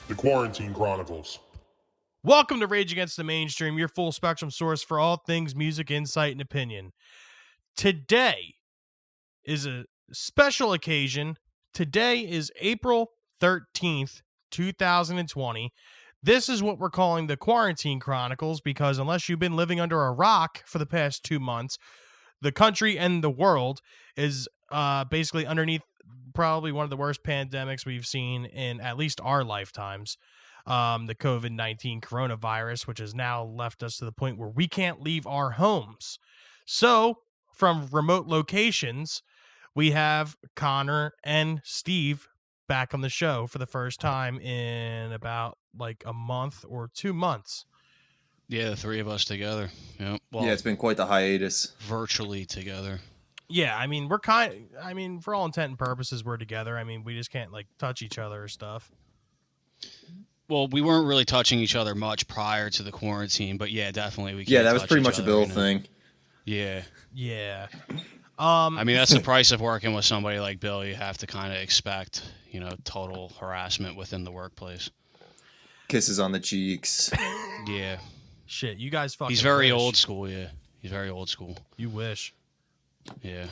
The Quarantine Chronicles. Welcome to Rage Against the Mainstream, your full spectrum source for all things music, insight, and opinion. Today is a special occasion. Today is April 13th, 2020. This is what we're calling the Quarantine Chronicles because unless you've been living under a rock for the past 2 months, the country and the world is basically underneath probably one of the worst pandemics we've seen in at least our lifetimes. The COVID-19 coronavirus, which has now left us to the point where we can't leave our homes. So, from remote locations, we have Connor and Steve back on the show for the first time in about like a month or 2 months. Yeah, the three of us together. Yeah, well, yeah, it's been quite the hiatus. Virtually together. Yeah, I mean, for all intent and purposes, we're together. I mean, we just can't like touch each other or stuff. Well, we weren't really touching each other much prior to the quarantine, but yeah, definitely we. Yeah, that was pretty much a Bill thing. Yeah. Yeah. I mean, that's the price of working with somebody like Bill. You have to kind of expect, total harassment within the workplace. Kisses on the cheeks. Yeah. Shit, you guys fucking. He's very wish. old school. Yeah, he's very old school. You wish. Yeah.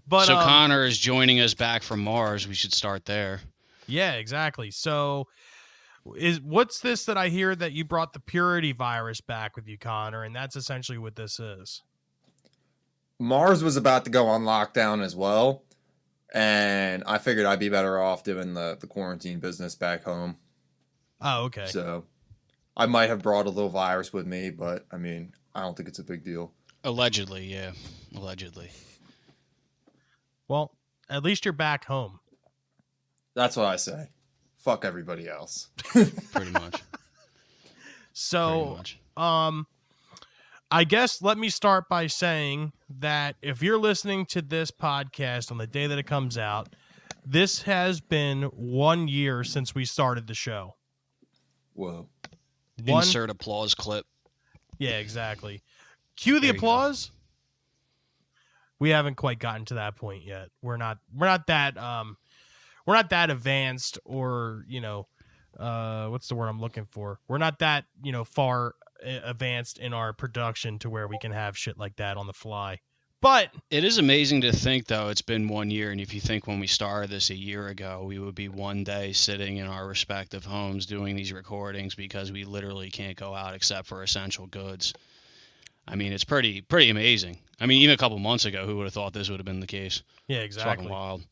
But so Connor is joining us back from Mars. We should start there. Yeah, exactly. So, what's this that I hear that you brought the purity virus back with you, Connor? And that's essentially what this is. Mars was about to go on lockdown as well, and I figured I'd be better off doing the quarantine business back home. Oh, okay. So, I might have brought a little virus with me, but I mean, I don't think it's a big deal. Allegedly, yeah. Allegedly. Well, at least you're back home. That's what I say. Fuck everybody else. Pretty much. So, I guess let me start by saying that if you're listening to this podcast on the day that it comes out, this has been 1 year since we started the show. Whoa. Insert applause clip. Yeah, exactly. Cue the applause. We haven't quite gotten to that point yet. We're not that advanced, or what's the word I'm looking for? We're not that far advanced in our production to where we can have shit like that on the fly. But it is amazing to think, though, it's been 1 year, and if you think when we started this a year ago, we would be one day sitting in our respective homes doing these recordings because we literally can't go out except for essential goods. I mean, it's pretty amazing. I mean, even a couple months ago, who would have thought this would have been the case? Yeah, exactly. It's fucking wild.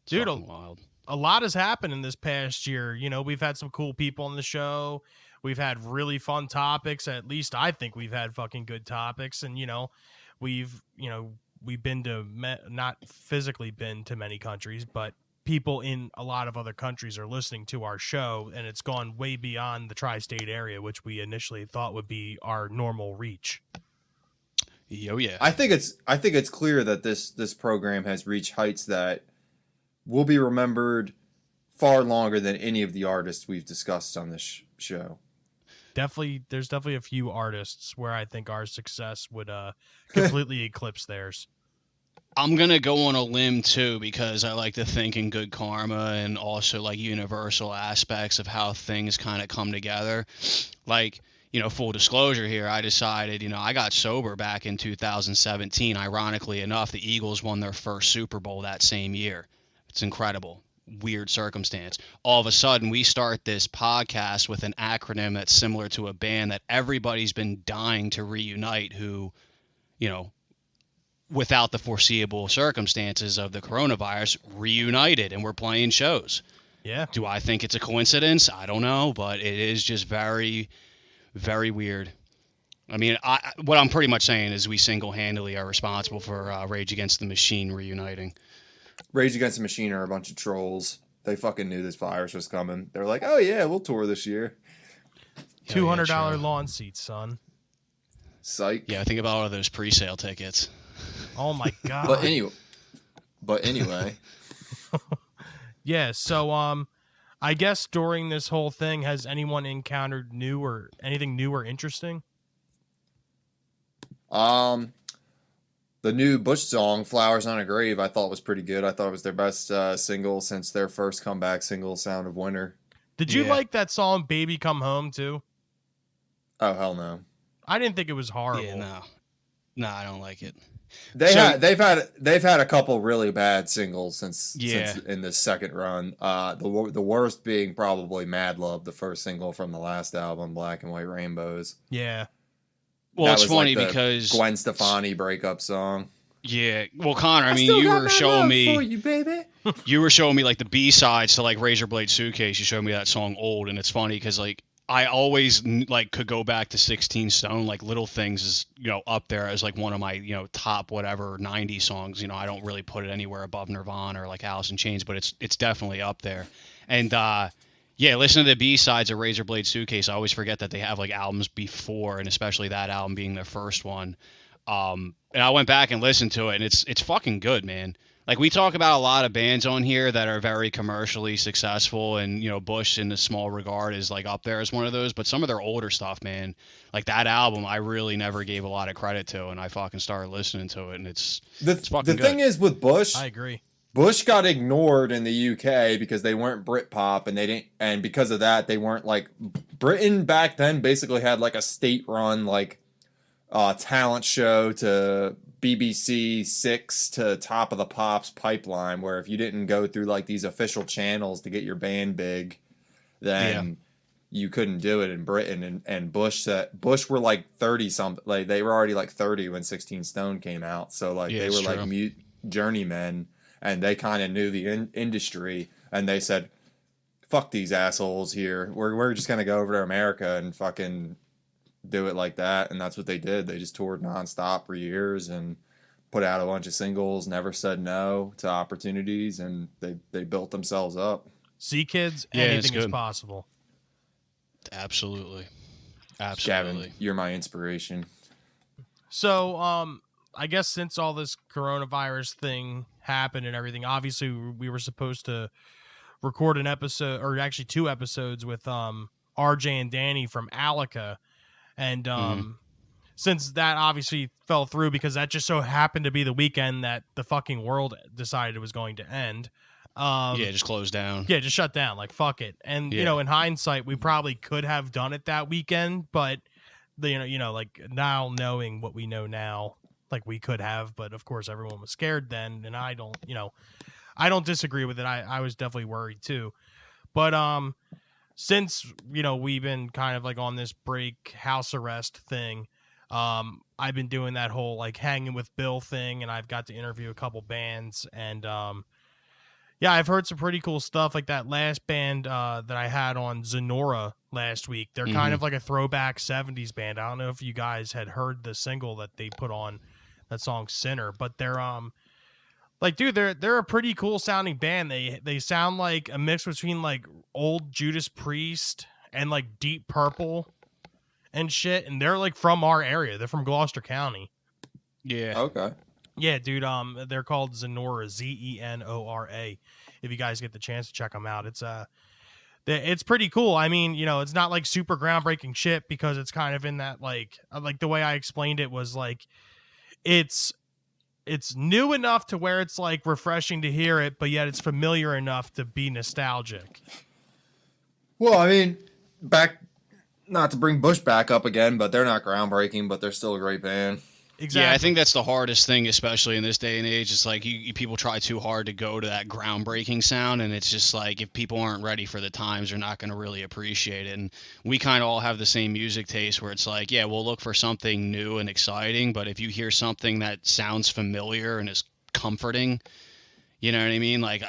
Dude, wild. A lot has happened in this past year. We've had some cool people on the show. We've had really fun topics. At least I think we've had fucking good topics. And, we've been to, not physically been to many countries, but people in a lot of other countries are listening to our show, and it's gone way beyond the tri-state area, which we initially thought would be our normal reach. Oh yeah. I think it's clear that this program has reached heights that will be remembered far longer than any of the artists we've discussed on this show. There's definitely a few artists where I think our success would completely eclipse theirs. I'm going to go on a limb, too, because I like to think in good karma and also, like, universal aspects of how things kind of come together. Like, full disclosure here, I decided, I got sober back in 2017. Ironically enough, the Eagles won their first Super Bowl that same year. It's incredible. Weird circumstance. All of a sudden, we start this podcast with an acronym that's similar to a band that everybody's been dying to reunite who, without the foreseeable circumstances of the coronavirus, reunited, and we're playing shows. Yeah. Do I think it's a coincidence? I don't know, but it is just very, very weird. I mean, what I'm pretty much saying is we single-handedly are responsible for Rage Against the Machine reuniting. Rage Against the Machine are a bunch of trolls. They fucking knew this virus was coming. They're like, oh yeah, we'll tour this year. $200 lawn seats, son. Psych. Yeah, think about all of those pre-sale tickets. Oh my god. But anyway. Yeah, so I guess during this whole thing, has anyone encountered anything new or interesting? The new Bush song, Flowers on a Grave, I thought was pretty good. I thought it was their best single since their first comeback single, Sound of Winter. Did you Yeah. like that song Baby Come Home too? Oh, hell no. I didn't think it was horrible. Yeah, no, I don't like it. They've had a couple really bad singles since in the second run. The worst being probably Mad Love, the first single from the last album, Black and White Rainbows. Yeah. Well, That it's was funny like the because Gwen Stefani breakup song. Yeah, well, Connor, I mean, you were showing me for you, baby. you were showing me like the B-sides to like Razor Blade Suitcase. You showed me that song Old, and it's funny because like I always like could go back to 16 Stone. Like Little Things is up there as like one of my top whatever 90 songs. I don't really put it anywhere above Nirvana or like Alice in Chains, but it's definitely up there. And yeah, listen to the B-sides of Razor Blade Suitcase. I always forget that they have like albums before, and especially that album being their first one. And I went back and listened to it, and it's fucking good, man. Like we talk about a lot of bands on here that are very commercially successful, and Bush in a small regard is like up there as one of those. But some of their older stuff, man, like that album, I really never gave a lot of credit to, and I fucking started listening to it, and it's fucking the good. thing is with Bush, I agree. Bush got ignored in the UK because they weren't Britpop, and because of that, they weren't like Britain back then. Basically, had like a state-run like talent show to BBC Six to Top of the Pops pipeline, where if you didn't go through like these official channels to get your band big, then you couldn't do it in Britain. And Bush were like 30 something, like they were already like 30 when 16 Stone came out, so like they were like journeymen, and they kind of knew the industry, and they said, "Fuck these assholes here. We're just gonna go over to America and fucking do it like that." And that's what they did. They just toured nonstop for years and put out a bunch of singles, never said no to opportunities, and they built themselves up. See, kids, Yeah, anything is possible. Absolutely. Gavin, you're my inspiration. So, I guess since all this coronavirus thing happened and everything, obviously we were supposed to record an episode, or actually 2 episodes with RJ and Danny from Alica. And since that obviously fell through because that just so happened to be the weekend that the fucking world decided it was going to end. Just closed down. Yeah, just shut down. Like, fuck it. And, in hindsight, we probably could have done it that weekend, but, like now knowing what we know now, like we could have, but of course everyone was scared then. And I don't disagree with it. I was definitely worried too. But, since, we've been kind of like on this break house arrest thing, I've been doing that whole like hanging with Bill thing, and I've got to interview a couple bands, and yeah, I've heard some pretty cool stuff. Like that last band that I had on Zenora last week. They're kind of like a throwback 70s band. I don't know if you guys had heard the single that they put on that song Sinner, but they're like, dude, they're a pretty cool sounding band. They sound like a mix between like old Judas Priest and like Deep Purple and shit. And they're like from our area. They're from Gloucester County. Yeah. Okay. Yeah, dude. They're called Zenora, Zenora. If you guys get the chance to check them out, it's pretty cool. I mean, it's not like super groundbreaking shit because it's kind of in that like the way I explained it was like it's new enough to where it's like refreshing to hear it, but yet it's familiar enough to be nostalgic. Well, I mean, not to bring Bush back up again, but they're not groundbreaking, but they're still a great band. Exactly. Yeah, I think that's the hardest thing, especially in this day and age. It's like people try too hard to go to that groundbreaking sound, and it's just like if people aren't ready for the times, they're not going to really appreciate it. And we kind of all have the same music taste where it's like, yeah, we'll look for something new and exciting, but if you hear something that sounds familiar and is comforting, you know what I mean? Like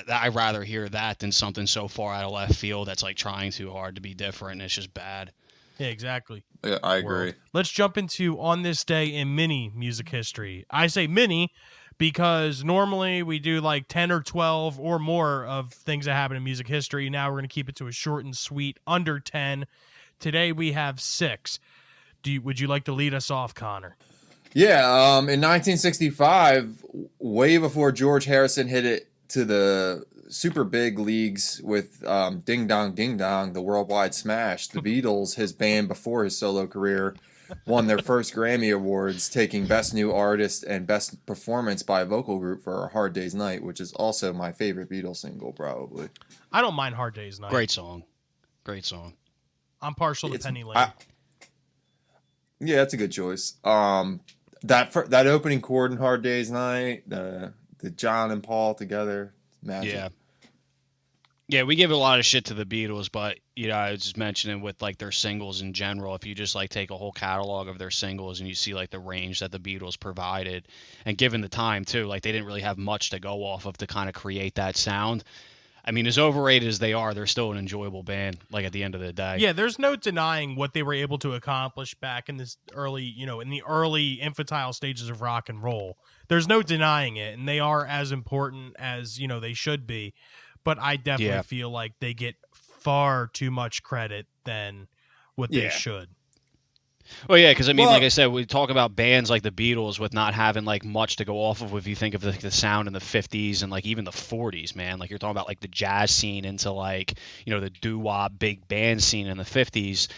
I'd rather hear that than something so far out of left field that's like trying too hard to be different, and it's just bad. Yeah, exactly. Yeah, I agree. Let's jump into On This Day in Mini music history. I say mini because normally we do like 10 or 12 or more of things that happen in music history. Now we're going to keep it to a short and sweet, under 10. Today we have 6. Would you like to lead us off, Connor? Yeah, in 1965, way before George Harrison hit it to the super big leagues with Ding Dong Ding Dong, the worldwide smash, the Beatles, his band before his solo career, won their first Grammy Awards, taking Best New Artist and Best Performance by a Vocal Group for A Hard Day's Night, which is also my favorite Beatles single, probably. I don't mind Hard Day's Night. Great song. I'm partial to It's- Penny Lane. Yeah, that's a good choice. That opening chord in Hard Day's Night, the John and Paul together, magic. Yeah, we give a lot of shit to the Beatles, but I was just mentioning with like their singles in general, if you just like take a whole catalog of their singles and you see like the range that the Beatles provided, and given the time too, like they didn't really have much to go off of to kind of create that sound. I mean, as overrated as they are, they're still an enjoyable band, like at the end of the day. Yeah, there's no denying what they were able to accomplish back in this early, in the early infantile stages of rock and roll. There's no denying it, and they are as important as, they should be. But I definitely feel like they get far too much credit than what they should. Well, yeah, because I mean, like I said, we talk about bands like the Beatles with not having like much to go off of. If you think of the sound in the 50s and like even the 40s, man, like you're talking about like the jazz scene into like, the doo-wop big band scene in the 50s.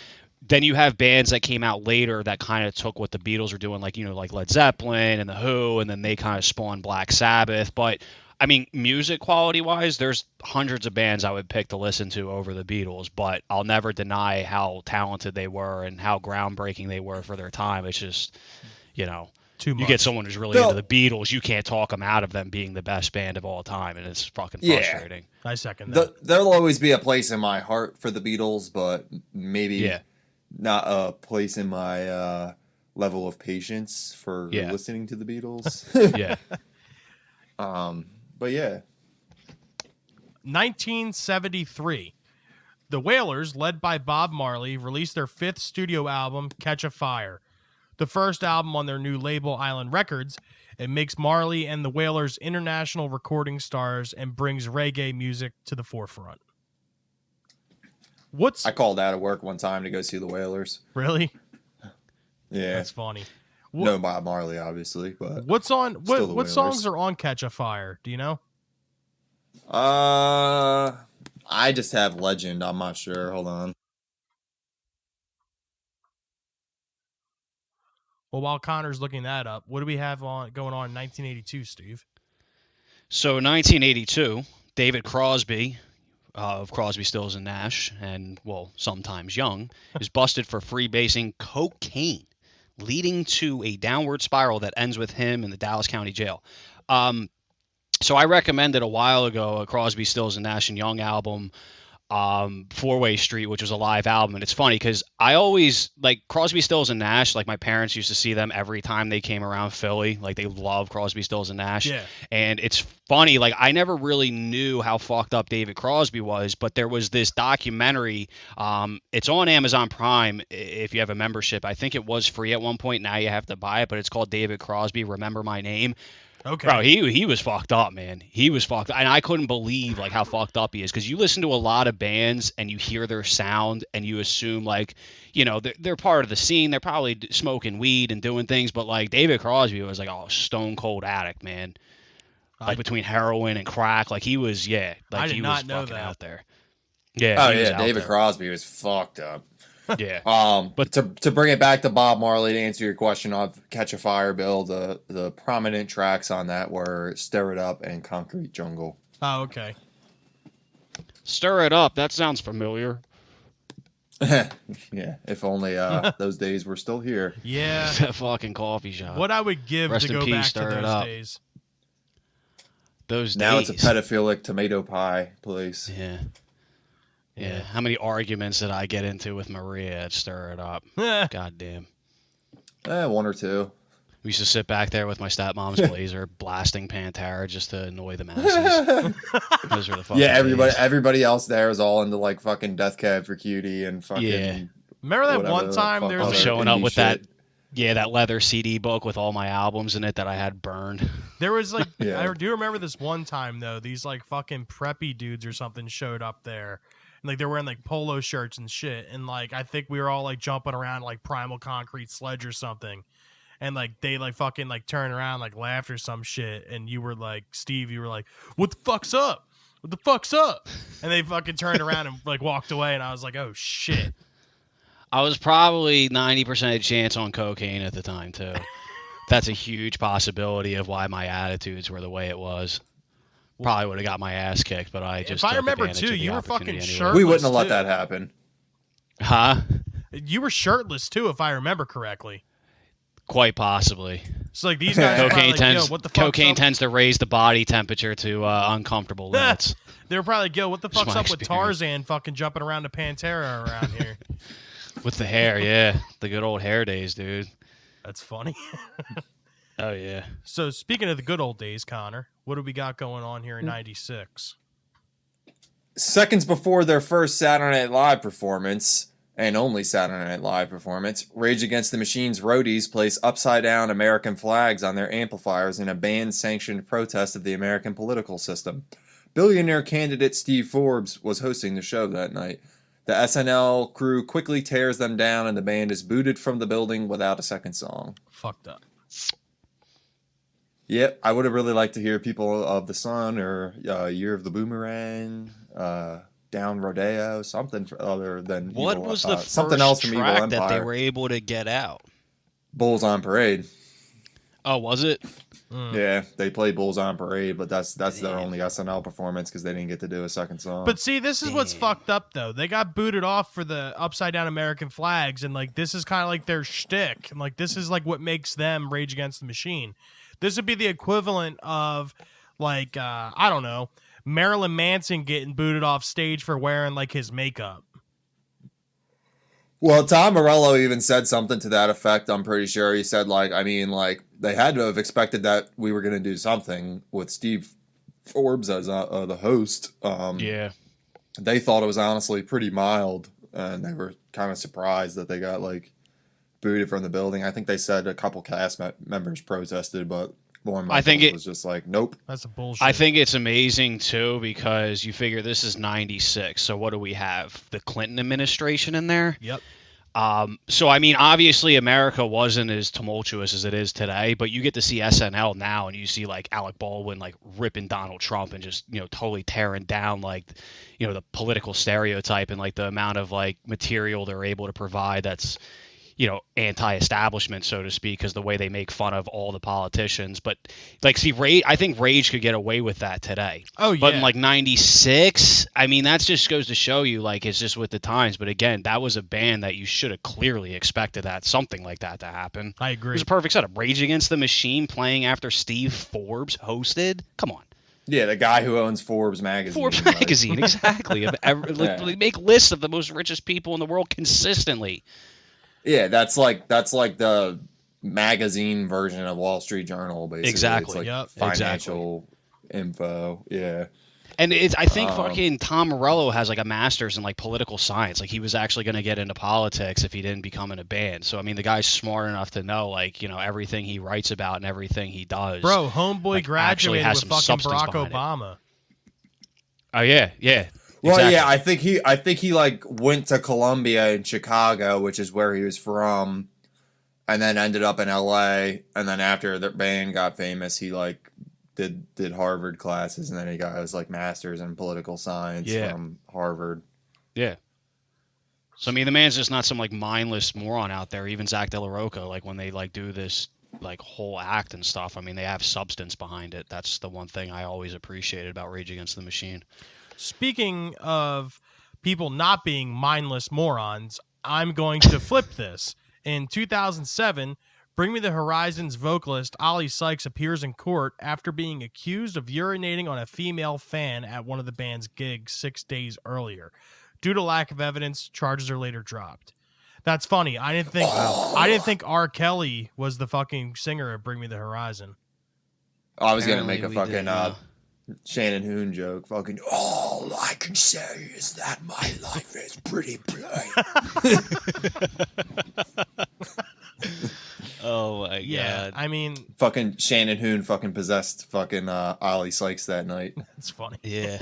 Then you have bands that came out later that kind of took what the Beatles were doing, like, like Led Zeppelin and The Who, and then they kind of spawned Black Sabbath. But I mean, music quality wise, there's hundreds of bands I would pick to listen to over the Beatles, but I'll never deny how talented they were and how groundbreaking they were for their time. It's just, Too much. You get someone who's really into the Beatles, you can't talk them out of them being the best band of all time, and it's fucking frustrating. I second that. There'll always be a place in my heart for the Beatles, but maybe not a place in my level of patience for listening to the Beatles. Yeah. But yeah. 1973. The Wailers, led by Bob Marley, released their 5th studio album, Catch a Fire. The first album on their new label, Island Records. It makes Marley and the Wailers international recording stars and brings reggae music to the forefront. I called out of work one time to go see the Wailers. Really? Yeah. That's funny. No Bob Marley, obviously, but what songs are on Catch a Fire? Do you know? I just have Legend. I'm not sure. Hold on. Well, while Connor's looking that up, what do we have going on in 1982, Steve? So 1982, David Crosby of Crosby, Stills and Nash, and sometimes Young, is busted for freebasing cocaine, leading to a downward spiral that ends with him in the Dallas County Jail. So I recommended a while ago a Crosby, Stills and Nash and Young album, Four-Way Street, which was a live album. And it's funny because I always like Crosby, Stills and Nash. Like my parents used to see them every time they came around Philly. Like they love Crosby, Stills and Nash. Yeah. And it's funny. Like I never really knew how fucked up David Crosby was, but there was this documentary. It's on Amazon Prime if you have a membership. I think it was free at one point. Now you have to buy it, but it's called David Crosby, Remember My Name. Okay. Bro, he was fucked up, man. He was fucked up. And I couldn't believe like how fucked up he is, because you listen to a lot of bands and you hear their sound and you assume like, they're part of the scene. They're probably smoking weed and doing things, but like David Crosby was like a stone cold addict, man. Like between heroin and crack, like he was, like I did he not was know fucking that. out there. Yeah. Oh he was yeah, out David there. Crosby was fucked up. Yeah. But to bring it back to Bob Marley, to answer your question on Catch a Fire, Bill, the prominent tracks on that were Stir It Up and Concrete Jungle. Oh, okay. Stir It Up. That sounds familiar. Yeah, if only those days were still here. Yeah. That fucking coffee shop. What I would give Rest to in go peace, back to Stir It those Up. days. Those Now days. it's a pedophilic tomato pie place. Yeah. How many arguments did I get into with Maria at Stir It Up? God damn. One or two. We used to sit back there with my stepmom's blazer, blasting Pantera just to annoy the masses. Those were the fucking days. Everybody else there is all into like fucking Death Cab for Cutie and fucking. Yeah. Remember that whatever one the time fuck there I was was other showing up indie with shit. that leather CD book with all my albums in it that I had burned. There was like, Yeah. I do remember this one time though. These like fucking preppy dudes or something showed up there, and like they're wearing like polo shirts and shit. And like I think we were all like jumping around like Primal Concrete Sledge or something. And like they like fucking like turned around like laughed or some shit. And you were like, Steve, you were like, "What the fuck's up? What the fuck's up?" And they fucking turned around and like walked away. And I was like, "Oh shit." I was probably 90% chance on cocaine at the time too. That's a huge possibility of why my attitudes were the way it was. Probably would have got my ass kicked, but I just If I took remember advantage too, of the you were opportunity fucking anyway. shirtless. We wouldn't have let too. that happen. Huh? You were shirtless too, if I remember correctly. Quite possibly. So like these guys were probably Cocaine like, tends yo, what the fuck's cocaine up? tends to raise the body temperature to uncomfortable limits. They were probably like, yo, what the Just fuck's my up with experience. Tarzan fucking jumping around to Pantera around here? With the hair, yeah, the good old hair days, dude. That's funny. Oh yeah. So speaking of the good old days, Connor, what do we got going on here in '96? Seconds before their first Saturday Night Live performance, and only Saturday Night Live performance, Rage Against the Machine's roadies place upside-down American flags on their amplifiers in a band-sanctioned protest of the American political system. Billionaire candidate Steve Forbes was hosting the show that night. The SNL crew quickly tears them down, and the band is booted from the building without a second song. Fucked up. Yep, I would have really liked to hear People of the Sun or Year of the Boomerang, Down Rodeo, something other than What Evil, was the something first else from Evil track that they Empire. were able to get out? Bulls on Parade. Oh, was it? Yeah, they played Bulls on Parade, but that's their Damn. only SNL performance because they didn't get to do a second song. But see, this is what's Damn. fucked up though. They got booted off for the upside down American flags, and like this is kind of like their shtick, and like this is like what makes them Rage Against the Machine. This would be the equivalent of like I don't know, Marilyn Manson getting booted off stage for wearing like his makeup. Well, Tom Morello even said something to that effect. I'm pretty sure he said like they had to have expected that we were going to do something with Steve Forbes as the host. Yeah. They thought it was honestly pretty mild, and they were kind of surprised that they got like booted from the building. I think they said a couple cast members protested, but Lauren I think Michaels was just like, nope. That's a bullshit. I think it's amazing too because you figure this is 96. So what do we have? The Clinton administration in there? Yep. So I mean, obviously America wasn't as tumultuous as it is today, but you get to see SNL now and you see like Alec Baldwin like ripping Donald Trump and just, totally tearing down like, the political stereotype and like the amount of like material they're able to provide that's, anti-establishment, so to speak, because the way they make fun of all the politicians. But like, see, I think Rage could get away with that today. Oh yeah. But in like 96, I mean, that just goes to show you like it's just with the times. But again, that was a band that you should have clearly expected something like that to happen. I It agree. was a perfect setup. Rage Against the Machine playing after Steve Forbes hosted. Come on. Yeah, the guy who owns Forbes magazine. Forbes like- magazine, exactly. They make lists of the most richest people in the world consistently. Yeah, that's like the magazine version of Wall Street Journal, basically. Exactly. It's like Yep. financial info. Yeah. And I think fucking Tom Morello has like a master's in like political science. Like he was actually going to get into politics if he didn't become in a band. So I mean, the guy's smart enough to know like everything he writes about and everything he does. Bro, homeboy like, actually graduated has with some fucking substance Barack behind it. Obama. Oh yeah. Well, Exactly. yeah, I think he like went to Columbia in Chicago, which is where he was from, and then ended up in LA. And then after the band got famous, he like did Harvard classes, and then he got his like master's in political science from Harvard. Yeah. So I mean, the man's just not some like mindless moron out there. Even Zach De La Rocca, like when they like do this like whole act and stuff, I mean, they have substance behind it. That's the one thing I always appreciated about Rage Against the Machine. Speaking of people not being mindless morons, I'm going to flip this. In 2007, Bring Me the Horizon's vocalist Ollie Sykes appears in court after being accused of urinating on a female fan at one of the band's gigs 6 days earlier. Due to lack of evidence, charges are later dropped. That's funny. I didn't think R. Kelly was the fucking singer of Bring Me the Horizon. I was gonna make a Apparently we fucking did, Shannon Hoon joke. Fucking all I can say is that my life is pretty plain. Oh my Yeah, god. I mean, Fucking Shannon Hoon fucking possessed fucking Ollie Sykes that night. it's funny. Yeah.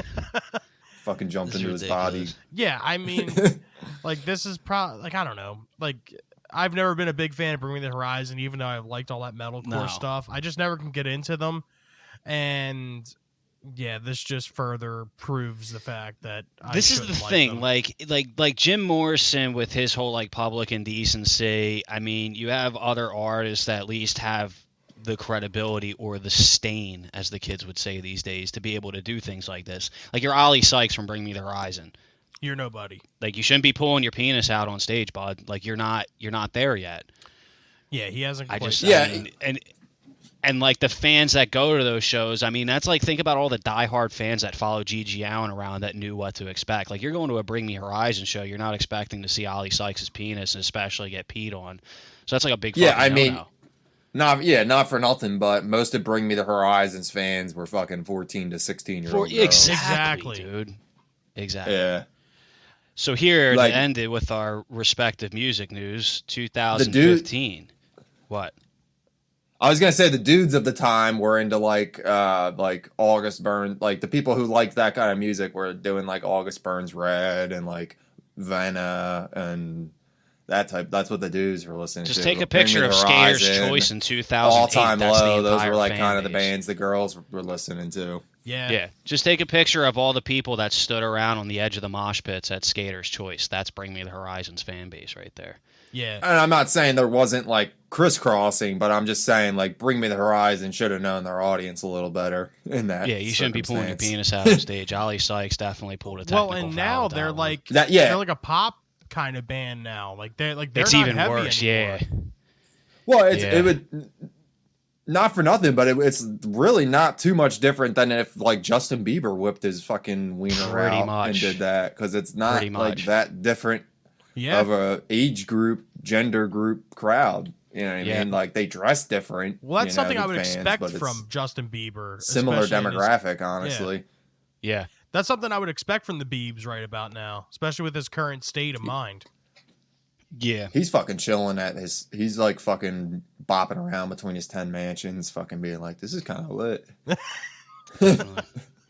Fucking jumped This into is his body. ridiculous. Yeah, I mean, like this is probably like I don't know. Like I've never been a big fan of Bring Me the Horizon, even though I've liked all that metalcore No. stuff. I just never can get into them, and Yeah, this just further proves the fact that This is the thing, them. like Jim Morrison with his whole like public indecency. I mean, you have other artists that at least have the credibility or the stain, as the kids would say these days, to be able to do things like this. Like your Ollie Sykes from Bring Me the Horizon. You're nobody. Like you shouldn't be pulling your penis out on stage, bud. Like you're not there yet. Yeah, he hasn't. I Quite mean, and like the fans that go to those shows, I mean, that's like, think about all the diehard fans that follow Gigi Allen around that knew what to expect. Like you're going to a Bring Me Horizon show, you're not expecting to see Ollie Sykes' penis and especially get peed on. So that's like a big fucking I mean, no-no. not for nothing, but most of Bring Me the Horizons fans were fucking 14 to 16-year-old girls. Exactly, dude. Exactly. Yeah. So here Like, to end it with our respective music news, 2015. What? I was gonna say the dudes of the time were into like August Burns, like the people who liked that kind of music were doing like August Burns Red and like Vanna and that type. That's what the dudes were listening to. Just take a Bring Me picture the of Skater's Horizon, Choice in 2008. All Time That's Low. the Those were like fan kind of the base. bands the girls were listening to. Yeah. Just take a picture of all the people that stood around on the edge of the mosh pits at Skater's Choice. That's Bring Me the Horizons fan base right there. Yeah. And I'm not saying there wasn't like crisscrossing, but I'm just saying like Bring Me the Horizon should have known their audience a little better in that. Yeah, you shouldn't be pulling your circumstance. penis out on stage. Ollie Sykes definitely pulled a technical Well, and foul now with that they're one. like That. Yeah, they're like a pop kind of band now. Like they're It's not even heavy worse. anymore. Yeah. well, Yeah. it would not for nothing, but it's really not too much different than if like Justin Bieber whipped his fucking wiener Pretty out much. and did that because it's not Pretty like much. that different Yeah. of a age group, gender group crowd. You know what I Yeah. mean? Like they dress different. Well, that's you know, something the I would fans, expect but it's from Justin Bieber. similar especially in his- demographic, honestly. Yeah. That's something I would expect from the Biebs right about now, especially with his current state of mind. Yeah. He's fucking chilling at his. He's like fucking bopping around between his 10 mansions, fucking being like, "This is kind of lit."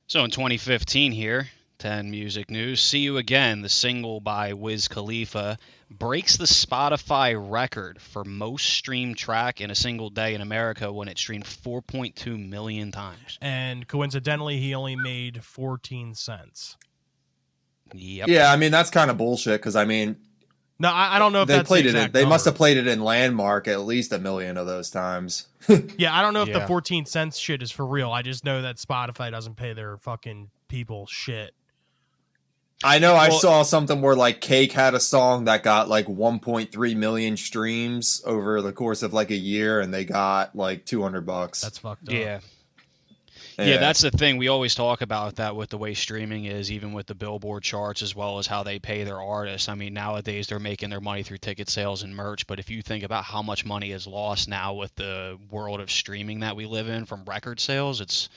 So in 2015 here, 10 music news. See You Again, the single by Wiz Khalifa, breaks the Spotify record for most streamed track in a single day in America when it streamed 4.2 million times. And coincidentally, he only made 14 cents. Yep. Yeah, I mean that's kind of bullshit because I mean No, I don't know if they that's played the it. In, exact they must number. have played it in Landmark at least 1 million of those times. Yeah, I don't know if the Yeah. 14 cents shit is for real. I just know that Spotify doesn't pay their fucking people shit. I know I Well- saw something where like Cake had a song that got like 1.3 million streams over the course of like a year, and they got like $200. That's fucked up. Yeah. Yeah, that's the thing. We always talk about that with the way streaming is, even with the Billboard charts, as well as how they pay their artists. I mean, nowadays they're making their money through ticket sales and merch, but if you think about how much money is lost now with the world of streaming that we live in from record sales, it's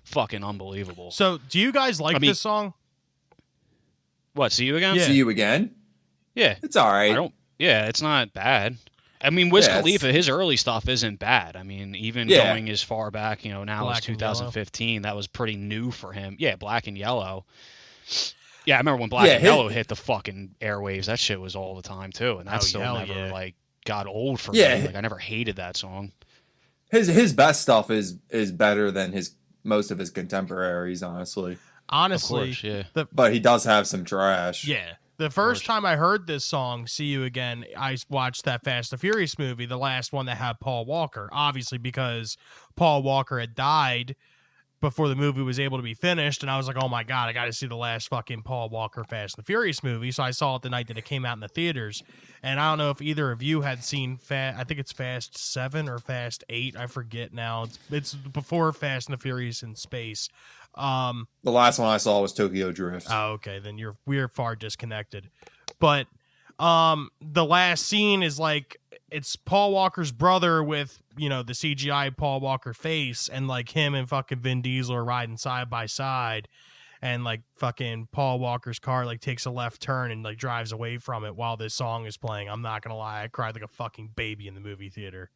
fucking unbelievable. So, do you guys like I mean- this song? What, See You Again? Yeah. See You Again. Yeah. It's all right. I don't. Yeah, it's not bad. I mean, Wiz Yeah, Khalifa, his early stuff isn't bad. I mean, even Yeah. going as far back, now Black as and Yellow. 2015, that was pretty new for him. Yeah, Black and Yellow. Yeah, I remember when Black Yeah, and his- Yellow hit the fucking airwaves. That shit was all the time too, and that Oh, still hell never yeah. like got old for Yeah. me. Like I never hated that song. His best stuff is better than his most of his contemporaries, honestly. Honestly, Of course, yeah. But he does have some trash. yeah. The first time I heard this song, See You Again, I watched that Fast and Furious movie, the last one that had Paul Walker. Obviously, because Paul Walker had died before the movie was able to be finished, and I was like, oh my God, I got to see the last fucking Paul Walker Fast and Furious movie. So I saw it the night that it came out in the theaters. And I don't know if either of you had seen I think it's Fast 7 or Fast 8. I forget now. It's before Fast and the Furious in space. The last one I saw was Tokyo Drift. Oh, okay. Then we're far disconnected. But the last scene is like it's Paul Walker's brother with, the CGI Paul Walker face, and like him and fucking Vin Diesel are riding side by side, and like fucking Paul Walker's car like takes a left turn and like drives away from it while this song is playing. I'm not gonna lie, I cried like a fucking baby in the movie theater.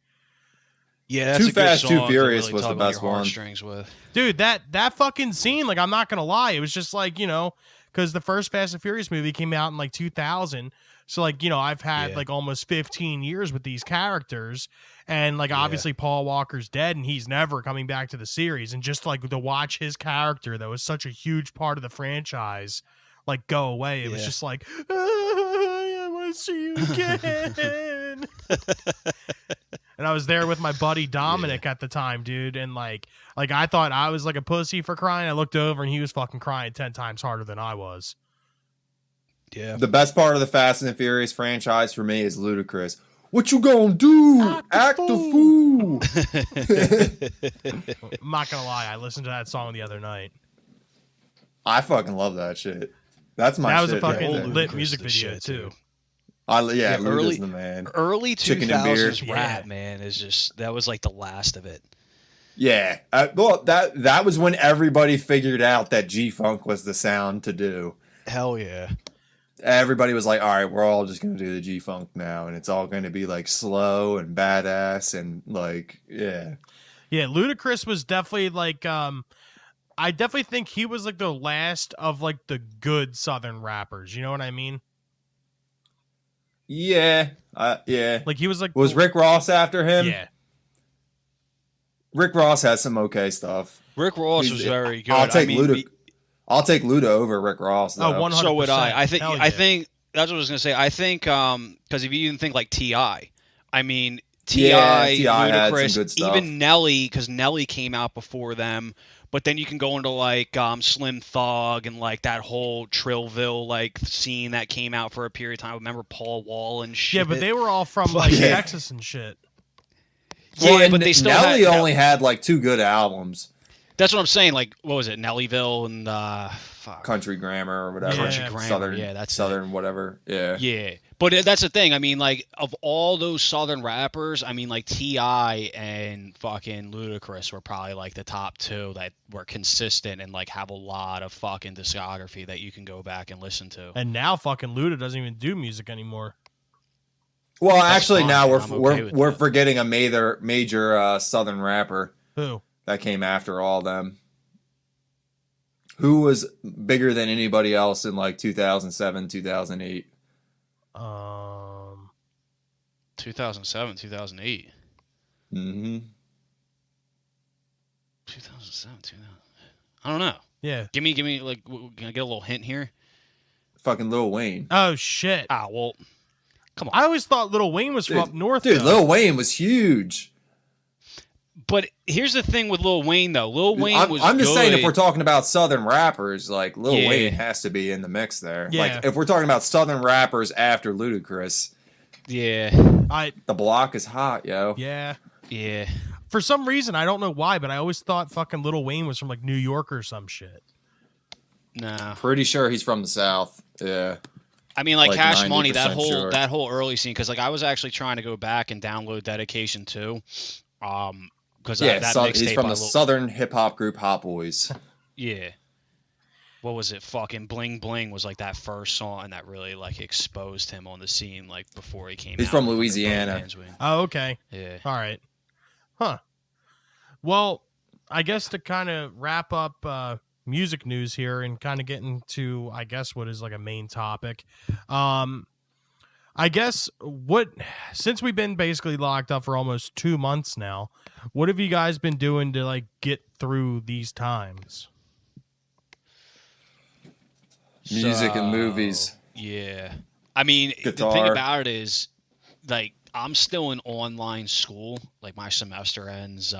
Yeah, that's Too a good Fast, Too song to Furious really was tug the on best your one. heartstrings with. Dude, that fucking scene, like, I'm not gonna lie, it was just like, because the first Fast and Furious movie came out in like 2000, So like, you know, I've had Yeah. like almost 15 years with these characters, and like obviously Paul Walker's dead and he's never coming back to the series, and just like to watch his character that was such a huge part of the franchise like go away, it was just like, I want to see you again. And I was there with my buddy Dominic at the time, dude, and like I thought I was like a pussy for crying. I looked over and he was fucking crying 10 times harder than I was. Yeah. The best part of the Fast and the Furious franchise for me is Ludacris. What you gonna do? Act the fool. I'm not gonna lie, I listened to that song the other night. I fucking love that shit. That's my That shit. was a fucking right there. lit Ludacris music is the video shit, too. dude. Yeah, Luda's early- the man. Early Chicken and beer. 2000s rap, Yeah. man, is just that was like the last of it. Yeah. Well, that was when everybody figured out that G-Funk was the sound to do. Hell yeah. Everybody was like, all right, we're all just going to do the G-Funk now. And it's all going to be like slow and badass and like, yeah. Yeah, Ludacris was definitely like I definitely think he was like the last of like the good Southern rappers. You know what I mean? Yeah. Yeah. Like he was like Was Rick Ross after him? Yeah. Rick Ross has some okay stuff. Rick Ross He's- was very good. I'll take I mean, Luda. I'll take Luda over Rick Ross though. Oh, 100%. So would I. I think. Hell yeah. I think that's what I was gonna say. I think because if you even think like T.I., I mean Yeah, T.I., T.I. had some Ludacris, good stuff. even Nelly, because Nelly came out before them. But then you can go into like Slim Thug and like that whole Trillville like scene that came out for a period of time. Remember Paul Wall and shit. Yeah, but they were all from like Yeah. Texas and shit. Yeah, Well, and but they still Nelly had, only had like 2 good albums. That's what I'm saying. Like, what was it, Nellyville and Country Grammar or whatever. Country Grammar, Southern, yeah, that's it. Southern whatever. Yeah. Yeah, but that's the thing. I mean, like, of all those Southern rappers, I mean, like, T.I. and fucking Ludacris were probably, like, the top 2 that were consistent and, like, have a lot of fucking discography that you can go back and listen to. And now fucking Luda doesn't even do music anymore. Well, That's actually, fine, now man. we're I'm okay we're with we're that. forgetting a major Southern rapper Who? that came after all them. Who was bigger than anybody else in like 2007, 2008? 2007, 2008. Mm-hmm. 2007, 2000. I don't know. Yeah. Give me, like, can I get a little hint here? Fucking Lil Wayne. Oh shit. Ah, well, come on. I always thought Lil Wayne was from up north. Dude, though. Lil Wayne was huge. But here's the thing with Lil Wayne, though. Lil Wayne was I'm just saying, if good. we're talking about Southern rappers, like Lil Yeah. Wayne has to be in the mix there. Yeah. Like if we're talking about Southern rappers after Ludacris, Yeah, the block is hot, yo. Yeah. yeah. For some reason, I don't know why, but I always thought fucking Lil Wayne was from like New York or some shit. Nah. Pretty sure he's from the South. Yeah. I mean, like, Like Cash Money, that 90% whole sure. that whole early scene, because like I was actually trying to go back and download Dedication too, because Yeah, that he's mixtape from by the Lil- Southern hip hop group Hot Boys. Yeah. What was it? Fucking Bling Bling was like that first song that really like exposed him on the scene, like before he came out. He's from with Under Both Louisiana. Hands Wing. Oh, okay. Yeah. All right. Huh. Well, I guess to kind of wrap up music news here and kind of get into, I guess, what is like a main topic. I guess since we've been basically locked up for almost 2 months now, what have you guys been doing to like get through these times? Music and So, movies. Yeah. I mean, the Guitar. thing about it is, like, I'm still in online school. Like, my semester ends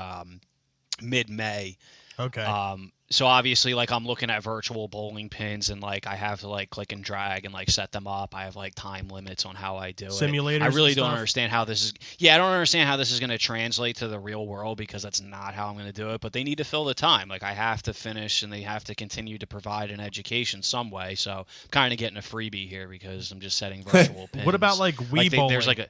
mid-May. Okay. So obviously, like, I'm looking at virtual bowling pins, and like I have to like click and drag and like set them up. I have like time limits on how I do it. Simulators I really and don't stuff? understand how this is. Yeah, I don't understand how this is going to translate to the real world, because that's not how I'm going to do it. But they need to fill the time. Like, I have to finish, and they have to continue to provide an education some way. So I'm kind of getting a freebie here because I'm just setting virtual pins. What about like Wii Like, bowling? there's like a.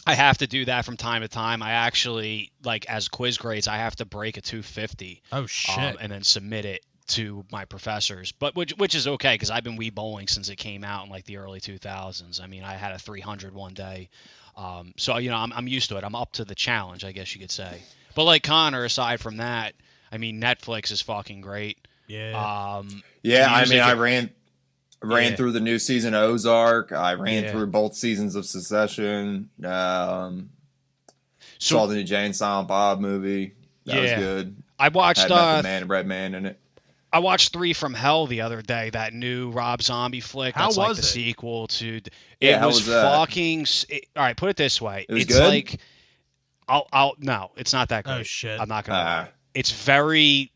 I have to do that from time to time. I actually, like, as quiz grades, I have to break a 250. Oh shit. And then submit it to my professors, but which is okay, because I've been Wii bowling since it came out in like the early 2000s. I mean, I had a 300 one day, so you know I'm used to it. I'm up to the challenge, I guess you could say. But like Connor, aside from that, I mean, Netflix is fucking great. Yeah. Yeah, I music- mean, ran Yeah. through the new season of Ozark. I ran Yeah. through both seasons of Succession. Saw So the new Jay and Silent Bob movie. That was yeah, good. I watched Had Method Man and Red Man in it. I watched 3 from Hell the other day, that new Rob Zombie flick. How That's like was the it? sequel to. Yeah, It how was was that? fucking. All right, put it this way. It was It's good? like, I'll no, it's not that great. Oh shit. I'm not gonna lie. Ah. It's very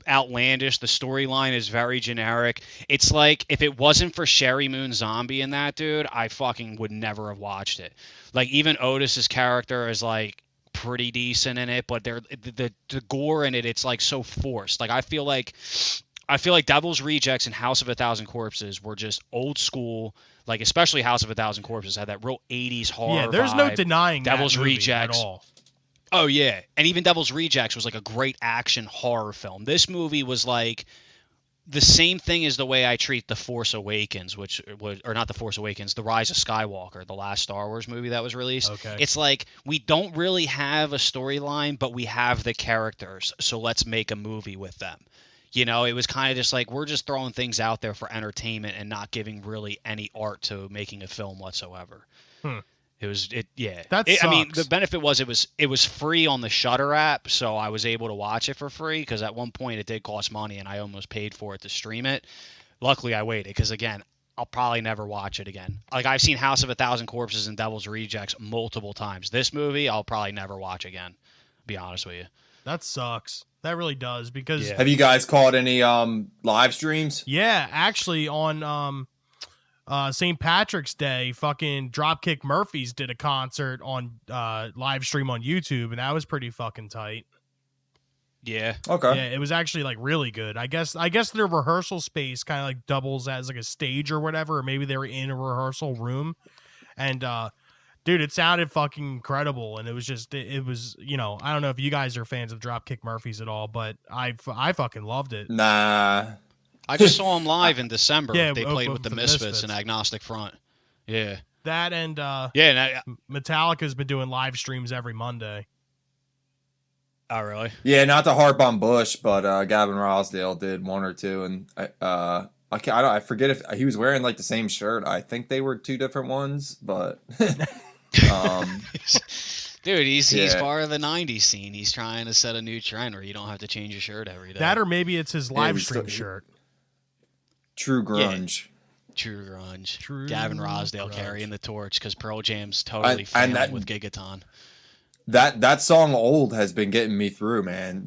outlandish. The storyline is very generic. It's like if it wasn't for Sherry Moon Zombie in that, dude, I fucking would never have watched it. Like even Otis's character is like pretty decent in it, but the gore in it, it's like so forced. Like I feel like Devil's Rejects and House of a Thousand Corpses were just old school. Like especially House of a Thousand Corpses had that real 80s horror. Yeah, there's no vibe. denying Devil's that movie Rejects. at all. Oh yeah, and even Devil's Rejects was like a great action horror film. This movie was like the same thing as the way I treat The Force Awakens, which was, or not The Force Awakens, The Rise of Skywalker, the last Star Wars movie that was released. Okay. It's like we don't really have a storyline, but we have the characters, so let's make a movie with them. You know, it was kind of just like we're just throwing things out there for entertainment and not giving really any art to making a film whatsoever. Yeah. That I mean, sucks. the benefit was it was free on the Shudder app, so I was able to watch it for free because at one point it did cost money and I almost paid for it to stream it. Luckily, I waited because again, I'll probably never watch it again. Like I've seen House of a Thousand Corpses and Devil's Rejects multiple times. This movie, I'll probably never watch again. Be honest with you. That sucks. That really does because Yeah. Have you guys caught any live streams? yeah, actually on St. Patrick's Day, fucking Dropkick Murphys did a concert on live stream on YouTube, and that was pretty fucking tight. Yeah. Okay. Yeah, it was actually like really good. I guess their rehearsal space kind of like doubles as like a stage or whatever, or maybe they were in a rehearsal room. And dude, it sounded fucking incredible, and it was just it was, you know, I don't know if you guys are fans of Dropkick Murphys at all, but I fucking loved it. Nah. I just saw them live in December. Yeah, they played with the Misfits. Misfits and Agnostic Front. Yeah. That and Yeah. And Metallica's been doing live streams every Monday. oh, really? Yeah, not to harp on Bush, but Gavin Rosdale did one or two, and I forget if he was wearing like the same shirt. I think they were two different ones, but Dude, he's Yeah. part of the 90s scene. He's trying to set a new trend where you don't have to change your shirt every day. That or maybe it's his live we stream still- shirt. true grunge. True grunge. True Gavin Rosdale grunge. carrying the torch because Pearl Jam's totally And failing that- with Gigaton. That song "Old" has been getting me through, man.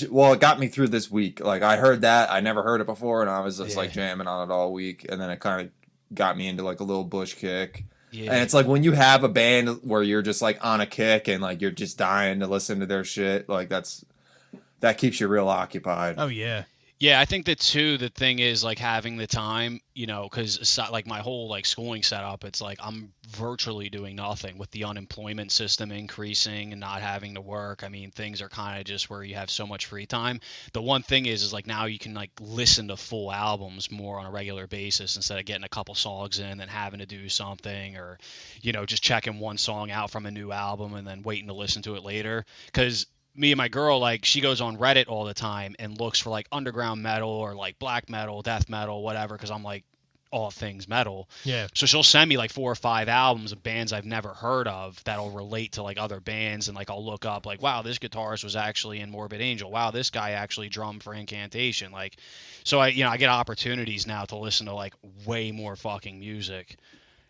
Well, it got me through this week. Like I heard that, I never heard it before, and I was just like jamming on it all week, and then it kind of got me into like a little Bush kick. Yeah. And it's like when you have a band where you're just like on a kick and like you're just dying to listen to their shit, like that keeps you real occupied. Oh yeah. Yeah, I think that too. The thing is like having the time, you know, because like my whole like schooling setup, it's like I'm virtually doing nothing with the unemployment system increasing and not having to work. I mean, things are kind of just where you have so much free time. The one thing is like now you can like listen to full albums more on a regular basis instead of getting a couple songs in and having to do something or, you know, just checking one song out from a new album and then waiting to listen to it later. Because me and my girl, like, she goes on Reddit all the time and looks for like underground metal or like black metal, death metal, whatever, because I'm like all things metal. Yeah. So she'll send me like 4 or 5 albums of bands I've never heard of that'll relate to like other bands, and like I'll look up like, wow, this guitarist was actually in Morbid Angel. Wow, this guy actually drummed for Incantation. Like, so I get opportunities now to listen to like way more fucking music.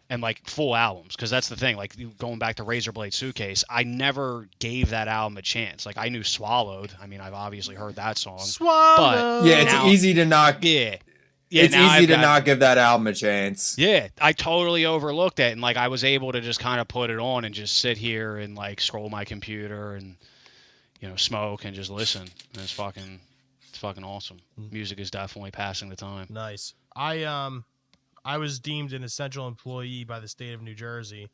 And like full albums, because that's the thing. Like going back to Razorblade Suitcase, I never gave that album a chance. Like I knew Swallowed. I mean, I've obviously heard that song. Swallow. Yeah, it's now- easy to not. Yeah, It's now easy I've to got- not give that album a chance. Yeah, I totally overlooked it, and like I was able to just kind of put it on and just sit here and like scroll my computer and smoke and just listen. And it's fucking awesome. Music is definitely passing the time. Nice. I was deemed an essential employee by the state of New Jersey.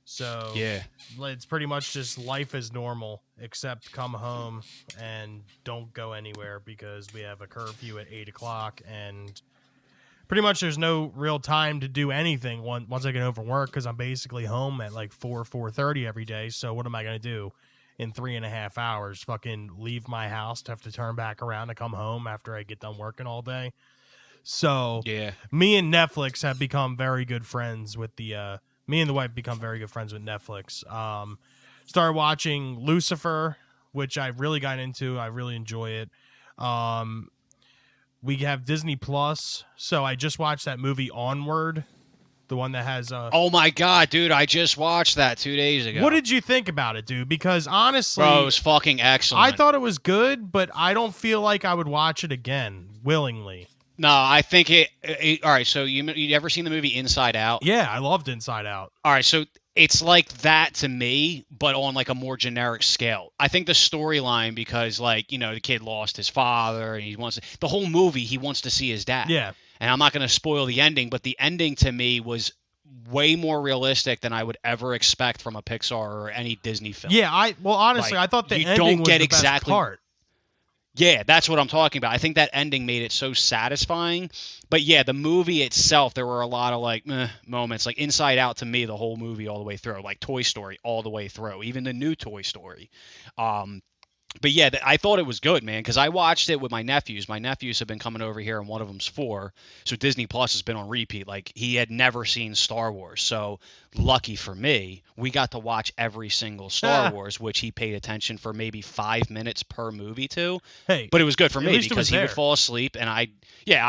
So Yeah. it's pretty much just life as normal, except come home and don't go anywhere because we have a curfew at 8 o'clock, and pretty much there's no real time to do anything once I get home from work, because I'm basically home at like 4:30 every day. So what am I going to do in 3.5 hours? Fucking leave my house to have to turn back around to come home after I get done working all day? So Yeah. me and Netflix have become very good friends with the me and the wife become very good friends with Netflix. Started watching Lucifer, which I really got into. I really enjoy it. We have Disney Plus, so I just watched that movie Onward, the one that has Oh my god, dude! I just watched that 2 days ago. What did you think about it, dude? Because honestly, Bro, it was fucking excellent. I thought it was good, but I don't feel like I would watch it again willingly. No, I think all right, so you ever seen the movie Inside Out? Yeah, I loved Inside Out. All right, so it's like that to me, but on like a more generic scale. I think the storyline, because like, you know, the kid lost his father and he wants the whole movie he wants to see his dad. Yeah. And I'm not going to spoil the ending, but the ending to me was way more realistic than I would ever expect from a Pixar or any Disney film. Yeah, honestly, Like, I thought the you ending don't was get the exactly- best part. Yeah, that's what I'm talking about. I think that ending made it so satisfying. But yeah, the movie itself, there were a lot of like moments. Like Inside Out, to me, the whole movie all the way through. Like Toy Story all the way through. Even the new Toy Story. But yeah, I thought it was good, man, because I watched it with my nephews. My nephews have been coming over here, and one of them's 4. So Disney Plus has been on repeat. Like, he had never seen Star Wars. So lucky for me, we got to watch every single Star Wars, which he paid attention for maybe 5 minutes per movie to. Hey, But it was good for at me least it was because he would there. fall asleep, and I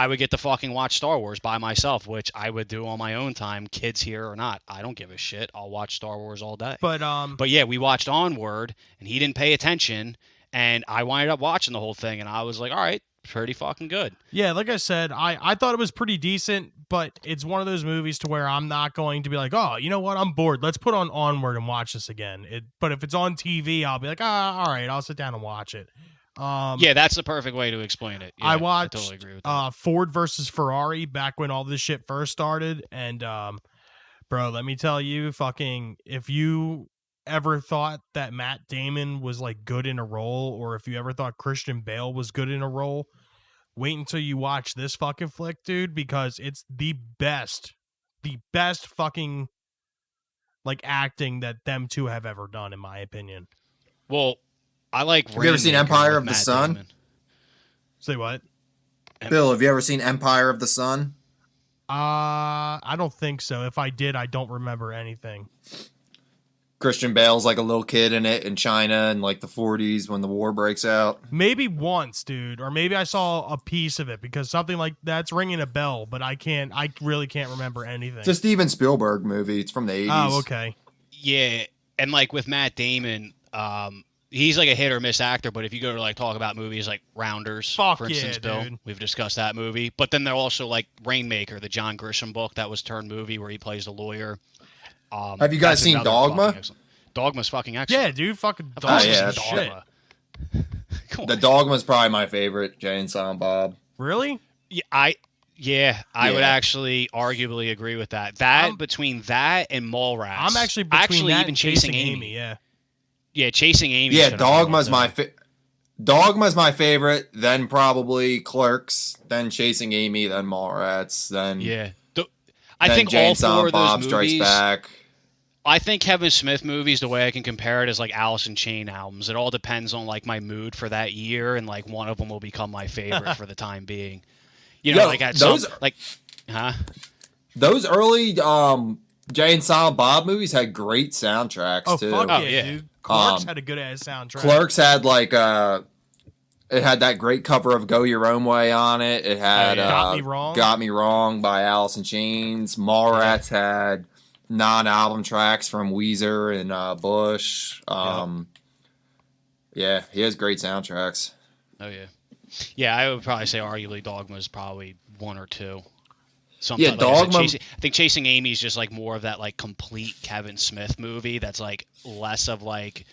would get to fucking watch Star Wars by myself, which I would do on my own time, kids here or not. I don't give a shit. I'll watch Star Wars all day. But yeah, we watched Onward, and he didn't pay attention. And I wound up watching the whole thing, and I was like, all right, pretty fucking good. yeah, like I said, I thought it was pretty decent, but it's one of those movies to where I'm not going to be like, oh, you know what, I'm bored. Let's put on Onward and watch this again. But if it's on TV, I'll be like, all right, I'll sit down and watch it. Yeah, that's the perfect way to explain it. Yeah, I watched totally agree with that. Ford versus Ferrari back when all this shit first started, and bro, let me tell you, fucking, if you ever thought that Matt Damon was like good in a role, or if you ever thought Christian Bale was good in a role, wait until you watch this fucking flick, dude, because it's the best fucking like acting that them two have ever done, in my opinion. Well, I like. Have you ever seen Rainmaker Empire with of the Matt Sun? Damon. Say what? Bill, have you ever seen Empire of the Sun? I don't think so. If I did, I don't remember anything. Christian Bale's like a little kid in it in China in like the 40s when the war breaks out. Maybe once, dude, or maybe I saw a piece of it, because something like that's ringing a bell, but I really can't remember anything. It's a Steven Spielberg movie. It's from the 80s. Oh, okay. Yeah, and like with Matt Damon, he's like a hit or miss actor. But if you go to like talk about movies like Rounders, Fuck for instance, yeah, Bill, dude. we've discussed that movie. But then they're also like Rainmaker, the John Grisham book that was turned movie where he plays the lawyer. Have you guys that's seen another Dogma? fucking excellent- Dogma's fucking excellent. Yeah, dude, fucking Of dog course yeah, it's shit. Dogma. Come on. The Dogma's probably my favorite. Jay and Silent Bob. Really? Yeah, I would Yeah. actually arguably agree with that. That I'm- between that and Mallrats. I'm actually between that even and Chasing Amy. Yeah. Yeah, Chasing Amy. Yeah, Dogma's Dogma's my favorite. Then probably Clerks. Then Chasing Amy. Then Mallrats. Then Yeah, I then think Jay all and 4 Silent of Bob those Strikes movies. Back. I think Kevin Smith movies, the way I can compare it is like Alice in Chain albums. It all depends on like my mood for that year, and like one of them will become my favorite for the time being. You know, Yo, like at those- some like, huh? Those early Jay and Silent Bob movies had great soundtracks Oh, too. fuck Oh, yeah, yeah. dude. Clerks Um, had a good ass soundtrack. Clerks had like it had that great cover of Go Your Own Way on it. It had yeah. Got Me Wrong? Got Me Wrong by Alice in Chains. Mallrats had non-album tracks from Weezer and Bush. Yeah, he has great soundtracks. Oh yeah, yeah. I would probably say arguably Dogma is probably 1 or 2. Something Yeah, like I said, Dogma- I think Chasing Amy is just like more of that like complete Kevin Smith movie. That's like less of like,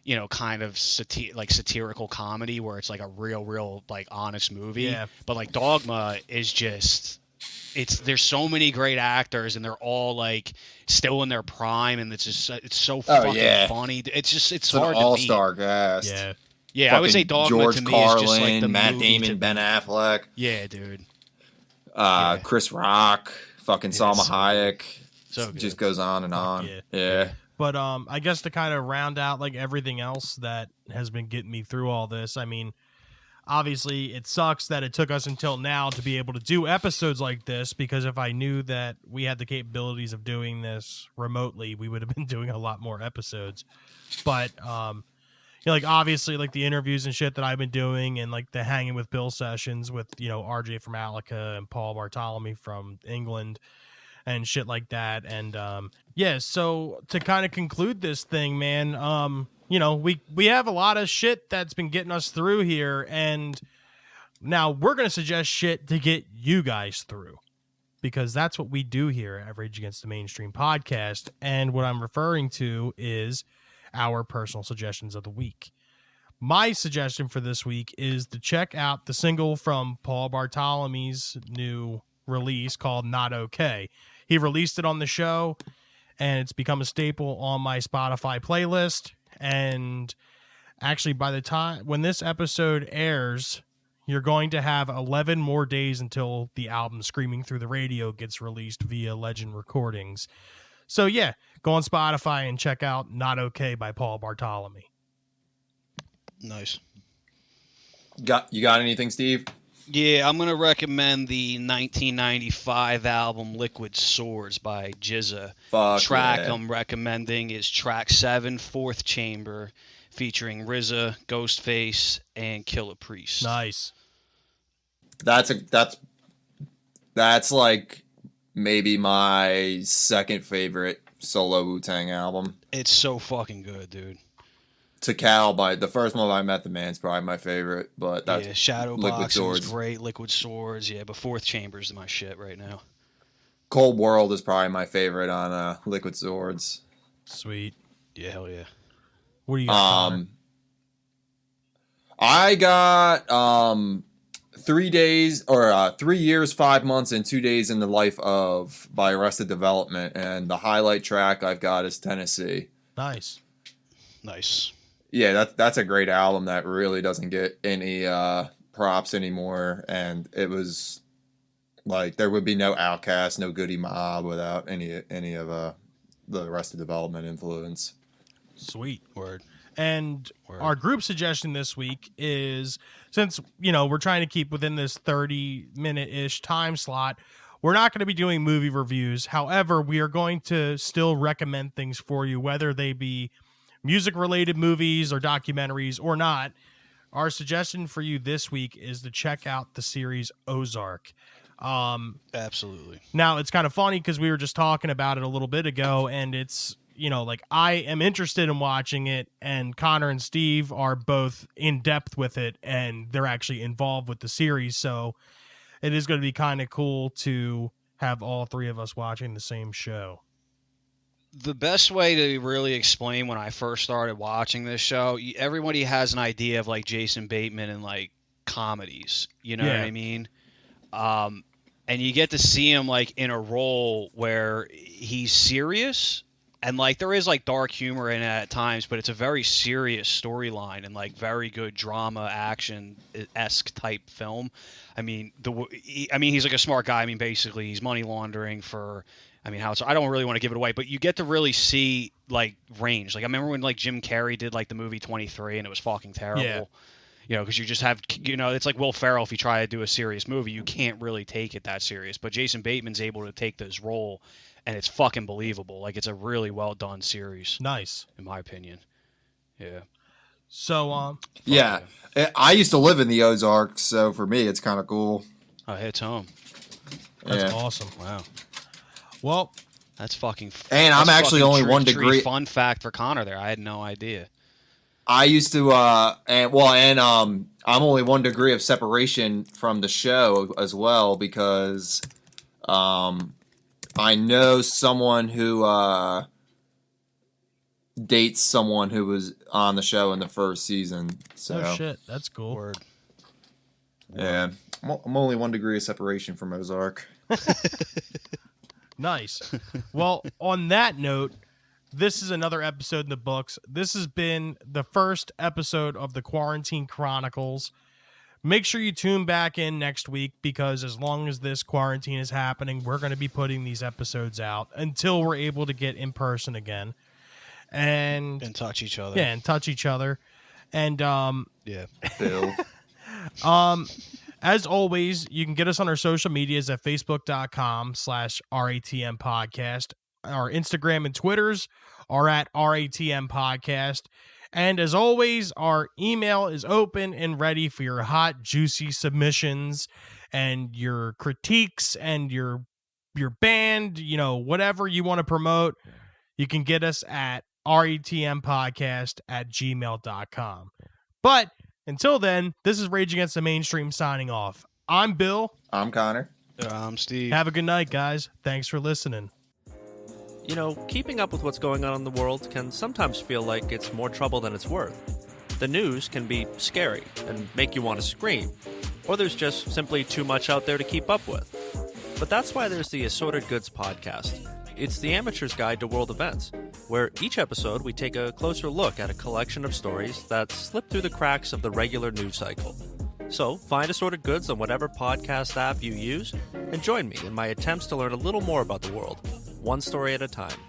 you know, kind of satirical comedy where it's like a real like honest movie. Yeah. But like Dogma is just, there's so many great actors and they're all like still in their prime, and it's just it's so fucking yeah. funny. It's It's an hard to beat. all-star cast. Yeah. Yeah, I would say Fucking Dogma George to me Carlin, is just like the Matt movie Damon, to Ben beat. Affleck, Yeah, dude. uh, Chris Rock, fucking Yeah, Salma so good. Hayek. So good. Just goes on and Fuck on. yeah. Yeah. But I guess to kind of round out like everything else that has been getting me through all this, I mean, Obviously, it sucks that it took us until now to be able to do episodes like this, because if I knew that we had the capabilities of doing this remotely, we would have been doing a lot more episodes. But, like, obviously, like, the interviews and shit that I've been doing, and, like, the hanging with Bill sessions with, RJ from Alica and Paul Bartholomew from England and shit like that. And, so to kind of conclude this thing, man, we have a lot of shit that's been getting us through here, and now we're going to suggest shit to get you guys through, because that's what we do here at Rage Against the Mainstream podcast. And what I'm referring to is our personal suggestions of the week. My suggestion for this week is to check out the single from Paul Bartholomew's new release called Not Okay. He released it on the show, and it's become a staple on my Spotify playlist. And actually, by the time when this episode airs, you're going to have 11 more days until the album Screaming Through the Radio gets released via Legend Recordings. So yeah, go on Spotify and check out Not Okay by Paul Bartholomew. Nice. You got anything, Steve? Yeah, I'm going to recommend the 1995 album Liquid Swords by Jizza. Track Yeah. I'm recommending is track 7, Fourth Chamber, featuring RZA, Ghostface, and Killah Priest. Nice. That's like maybe my second favorite solo Wu-Tang album. It's so fucking good, dude. The first one by Method Man's probably my favorite, but that's Shadow Liquid Boxing's Swords. great. Liquid Swords, yeah, but Fourth Chamber's my shit right now. Cold World is probably my favorite on Liquid Swords. Sweet. Yeah, hell yeah. What do you got, Connor? I got 3 days or 3 years, 5 months, and 2 days in the life of by Arrested Development, and the highlight track I've got is Tennessee. Nice. Yeah, that's a great album that really doesn't get any props anymore, and it was like there would be no Outkast, no Goody Mob without any of the Arrested Development influence. Sweet. Word. And our group suggestion this week is, since, we're trying to keep within this 30-minute-ish time slot, we're not going to be doing movie reviews. However, we are going to still recommend things for you, whether they be music-related movies or documentaries or not. Our suggestion for you this week is to check out the series Ozark. Absolutely. Now, it's kind of funny because we were just talking about it a little bit ago, and it's, I am interested in watching it, and Connor and Steve are both in depth with it, and they're actually involved with the series, so it is going to be kind of cool to have all three of us watching the same show. The best way to really explain when I first started watching this show, everybody has an idea of like Jason Bateman and like comedies, you know what I mean? And you get to see him like in a role where he's serious, and like there is like dark humor in it at times, but it's a very serious storyline and like very good drama action-esque type film. I mean, he's like a smart guy. I mean, basically he's money laundering for, I don't really want to give it away, but you get to really see like range. Like I remember when like Jim Carrey did like the movie 23 and it was fucking terrible. Yeah. Because you just have, it's like Will Ferrell. If you try to do a serious movie, you can't really take it that serious. But Jason Bateman's able to take this role, and it's fucking believable. Like it's a really well done series. Nice, in my opinion. Yeah. So, yeah, I used to live in the Ozarks, so for me, it's kind of cool. Oh, it's home. That's awesome. Wow. Well, that's fucking. And I'm actually only 1 degree. Fun fact for Connor there. I had no idea. I used to, I'm only 1 degree of separation from the show as well because, I know someone who, dates someone who was on the show in the first season. So. Oh shit, that's cool. Word. Yeah, I'm only 1 degree of separation from Ozark. Nice. Well, on that note, this is another episode in the books. This has been the first episode of the Quarantine Chronicles. Make sure you tune back in next week, because as long as this quarantine is happening, we're going to be putting these episodes out until we're able to get in person again. And touch each other. Yeah, and touch each other. And yeah. Bill. As always, you can get us on our social medias at facebook.com/RATM podcast. Our Instagram and Twitters are at RATM podcast. And as always, our email is open and ready for your hot, juicy submissions and your critiques and your band, whatever you want to promote. You can get us at ratmpodcast@gmail.com. But until then, this is Rage Against the Mainstream signing off. I'm Bill. I'm Connor. I'm Steve. Have a good night, guys. Thanks for listening. Keeping up with what's going on in the world can sometimes feel like it's more trouble than it's worth. The news can be scary and make you want to scream, or there's just simply too much out there to keep up with. But that's why there's the Assorted Goods podcast. It's the amateur's guide to world events, where each episode we take a closer look at a collection of stories that slip through the cracks of the regular news cycle. So find Assorted Goods on whatever podcast app you use, and join me in my attempts to learn a little more about the world, one story at a time.